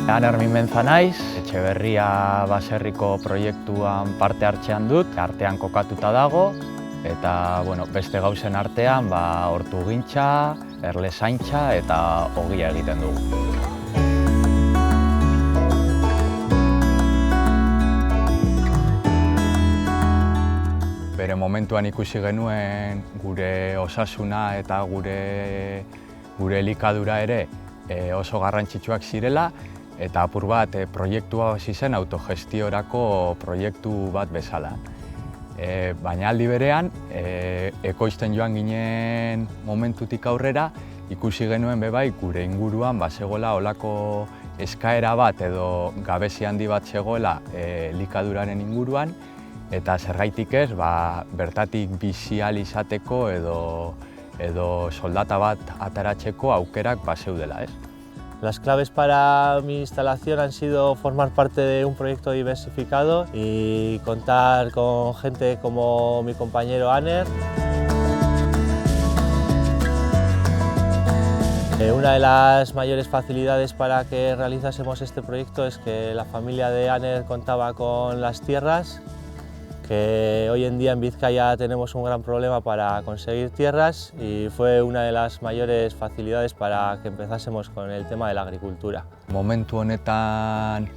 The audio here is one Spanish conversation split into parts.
Aner Minbentza naiz, Etxeberria baserriko proiektuan parte hartzean dut, artean kokatuta dago, eta beste gauzen artean hortugintza, erlezaintza eta ogia egiten dugu. Bere momentuan ikusi genuen gure osasuna eta gure elikadura ere oso garrantzitsuak zirela, eta apur bat proiektua hasi zen autogestiorako proiektu bat bezala. Baina aldi berean, ekoizten joan ginen momentutik aurrera, ikusi genuen bebai gure inguruan zegoela olako eskaera bat edo gabezi handi bat zegoela elikaduraren inguruan, eta zergaitik ez, bertatik bizi ahal izateko edo soldata bat ateratzeko aukerak zeudela, ez? Las claves para mi instalación han sido formar parte de un proyecto diversificado y contar con gente como mi compañero Aner. Una de las mayores facilidades para que realizásemos este proyecto es que la familia de Aner contaba con las tierras, que hoy en día en Vizcaya tenemos un gran problema para conseguir tierras, y fue una de las mayores facilidades para que empezásemos con el tema de la agricultura. Momentu honetan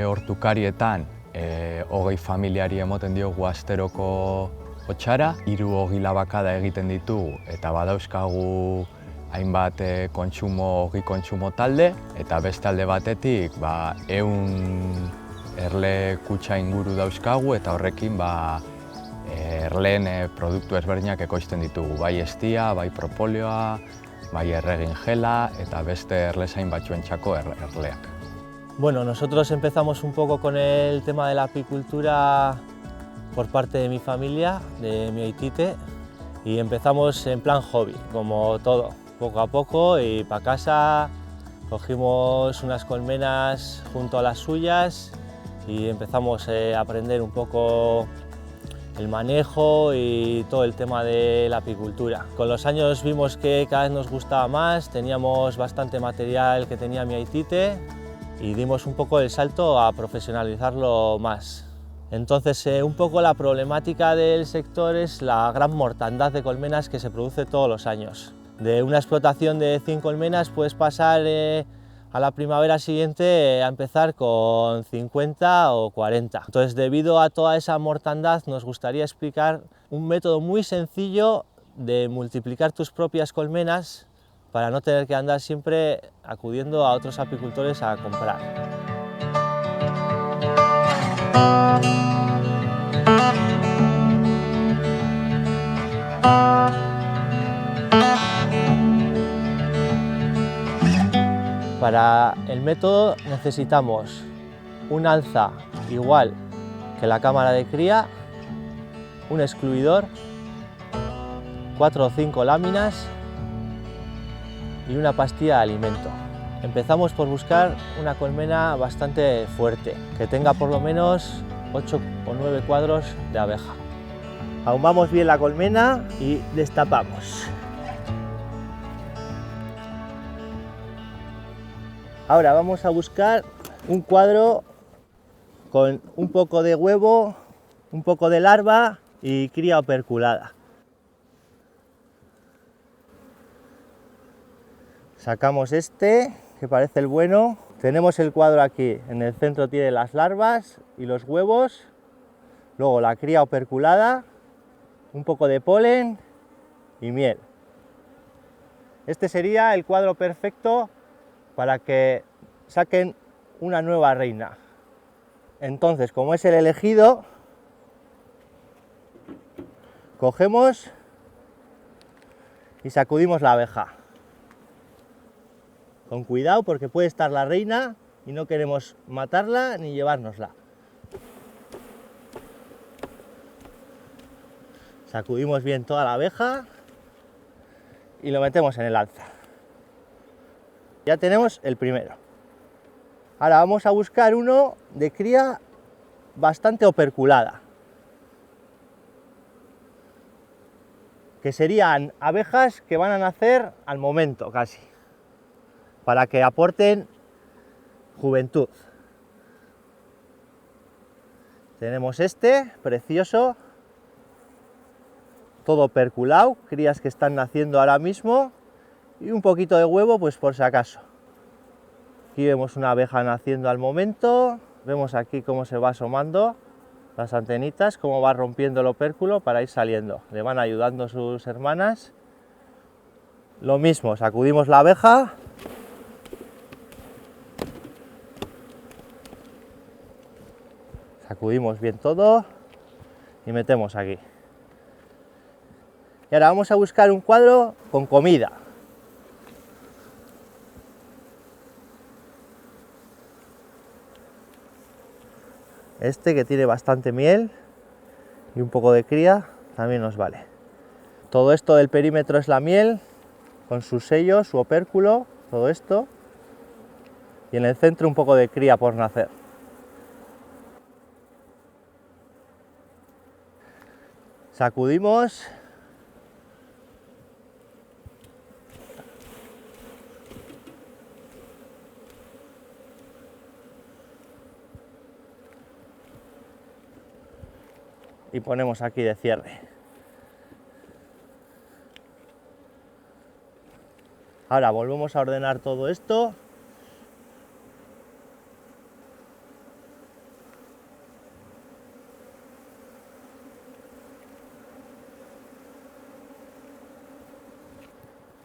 hortukarietan 20 familiari emoten diogu asteroko hotxara, 3 ogi labakada egiten ditugu eta badauzkagu hainbat ogi kontsumo talde, eta beste alde batetik 100 erle kutxa inguru dauzkagu, eta horrekin erleen produktu ezberdinak ekoizten ditugu, bai estia, bai propolioa, bai erregin gela eta beste erlezain batzuentzako erleak. Bueno, nosotros empezamos un poco con el tema de la apicultura por parte de mi familia, de mi aitite, y empezamos en plan hobby, como todo, poco a poco, y para casa cogimos unas colmenas junto a las suyas y empezamos a aprender un poco el manejo y todo el tema de la apicultura. Con los años vimos que cada vez nos gustaba más, teníamos bastante material que tenía mi aitite y dimos un poco el salto a profesionalizarlo más. Entonces, un poco la problemática del sector es la gran mortandad de colmenas que se produce todos los años. De una explotación de 100 colmenas puedes pasar a la primavera siguiente a empezar con 50 o 40. Entonces, debido a toda esa mortandad, nos gustaría explicar un método muy sencillo de multiplicar tus propias colmenas para no tener que andar siempre acudiendo a otros apicultores a comprar. Para el método necesitamos un alza igual que la cámara de cría, un excluidor, 4 o 5 láminas y una pastilla de alimento. Empezamos por buscar una colmena bastante fuerte, que tenga por lo menos 8 o 9 cuadros de abeja. Ahumamos bien la colmena y destapamos. Ahora vamos a buscar un cuadro con un poco de huevo, un poco de larva y cría operculada. Sacamos este, que parece el bueno. Tenemos el cuadro aquí, en el centro tiene las larvas y los huevos, luego la cría operculada, un poco de polen y miel. Este sería el cuadro perfecto para que saquen una nueva reina. Entonces, como es el elegido, cogemos y sacudimos la abeja. Con cuidado, porque puede estar la reina y no queremos matarla ni llevárnosla. Sacudimos bien toda la abeja y lo metemos en el alza. Ya tenemos el primero. Ahora vamos a buscar uno de cría bastante operculada, que serían abejas que van a nacer al momento casi, para que aporten juventud. Tenemos este, precioso, todo perculado, crías que están naciendo ahora mismo y un poquito de huevo pues por si acaso. Aquí vemos una abeja naciendo al momento, vemos aquí cómo se va asomando las antenitas, cómo va rompiendo el opérculo para ir saliendo. Le van ayudando sus hermanas. Lo mismo, sacudimos la abeja. Sacudimos bien todo y metemos aquí. Y ahora vamos a buscar un cuadro con comida. Este que tiene bastante miel y un poco de cría también nos vale. Todo esto del perímetro es la miel, con su sello, su opérculo, todo esto. Y en el centro un poco de cría por nacer. Sacudimos. Y ponemos aquí de cierre. Ahora volvemos a ordenar todo esto.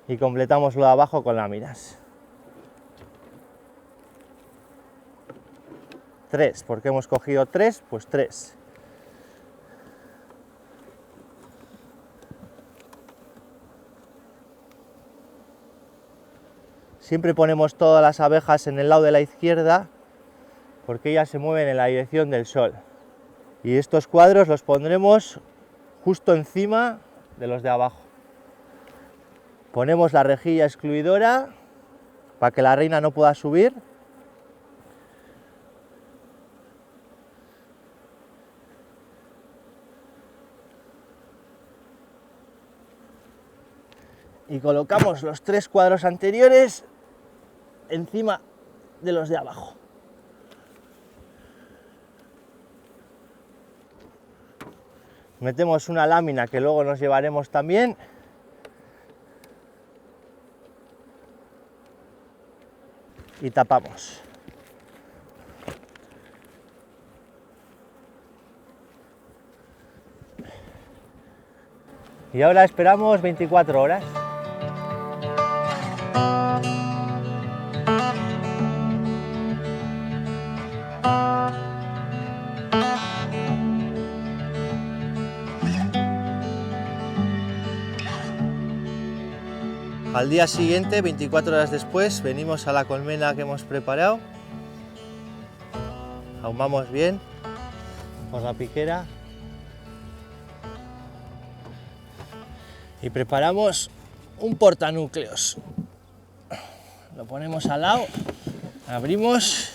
Y completamos lo de abajo con láminas. 3, porque hemos cogido 3, pues 3. Siempre ponemos todas las abejas en el lado de la izquierda porque ellas se mueven en la dirección del sol. Y estos cuadros los pondremos justo encima de los de abajo. Ponemos la rejilla excluidora para que la reina no pueda subir. Y colocamos los 3 cuadros anteriores encima de los de abajo. Metemos una lámina que luego nos llevaremos también. Y tapamos. Y ahora esperamos 24 horas. Al día siguiente, 24 horas después, venimos a la colmena que hemos preparado. Ahumamos bien con la piquera. Y preparamos un portanúcleos. Lo ponemos al lado, abrimos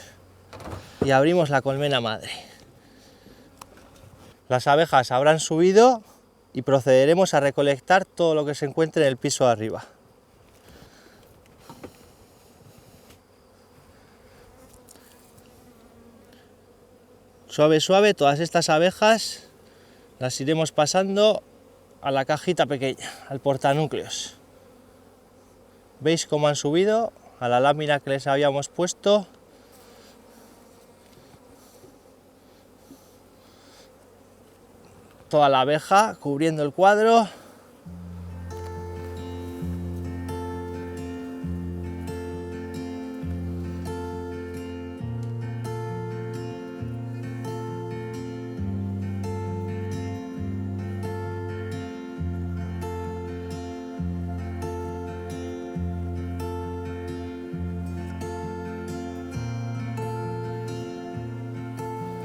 y abrimos la colmena madre. Las abejas habrán subido y procederemos a recolectar todo lo que se encuentre en el piso de arriba. Suave, suave, todas estas abejas las iremos pasando a la cajita pequeña, al portanúcleos. ¿Veis cómo han subido a la lámina que les habíamos puesto? Toda la abeja cubriendo el cuadro.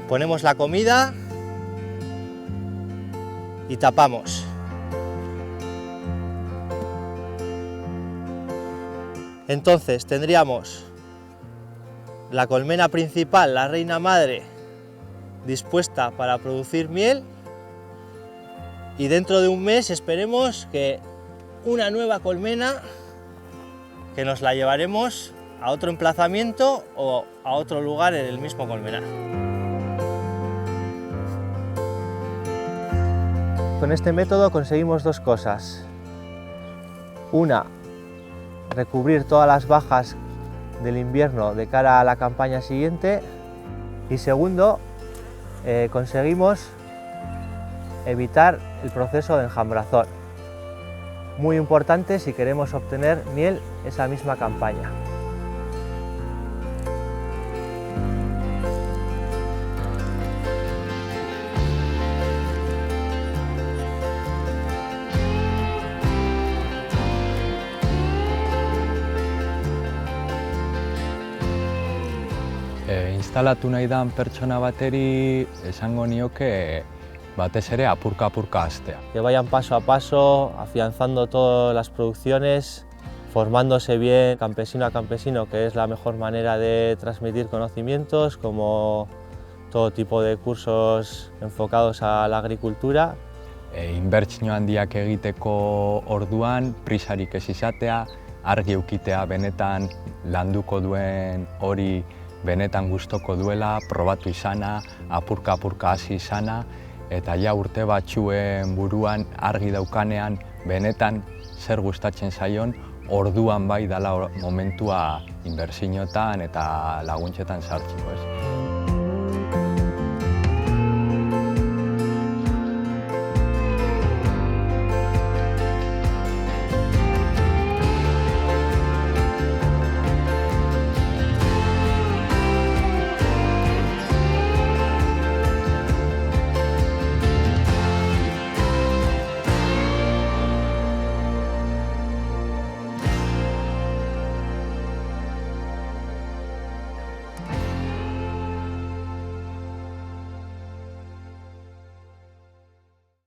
Ponemos la comida y tapamos. Entonces tendríamos la colmena principal, la reina madre, dispuesta para producir miel, y dentro de un mes esperemos que una nueva colmena, que nos la llevaremos a otro emplazamiento o a otro lugar en el mismo colmenar. Con este método conseguimos dos cosas. Una, recubrir todas las bajas del invierno de cara a la campaña siguiente, y segundo, conseguimos evitar el proceso de enjambrazón, muy importante si queremos obtener miel esa misma campaña. Instalatu nahi dan pertsona bateri esango nioke batez ere apurka-apurka hastea. Que vayan paso a paso, afianzando todas las producciones, formándose bien campesino a campesino, que es la mejor manera de transmitir conocimientos, como todo tipo de cursos enfocados a la agricultura. Inbertsio handiak egiteko orduan prisarik ez izatea, argi eukitea benetan landuko duen hori benetan gustoko duela, probatu izana, apurka-apurka hasi izana, eta ja urte batzuen buruan argi daukanean benetan zer gustatzen zaion, orduan bai dala momentua inbertsioetan eta laguntzetan sartzeko, ez?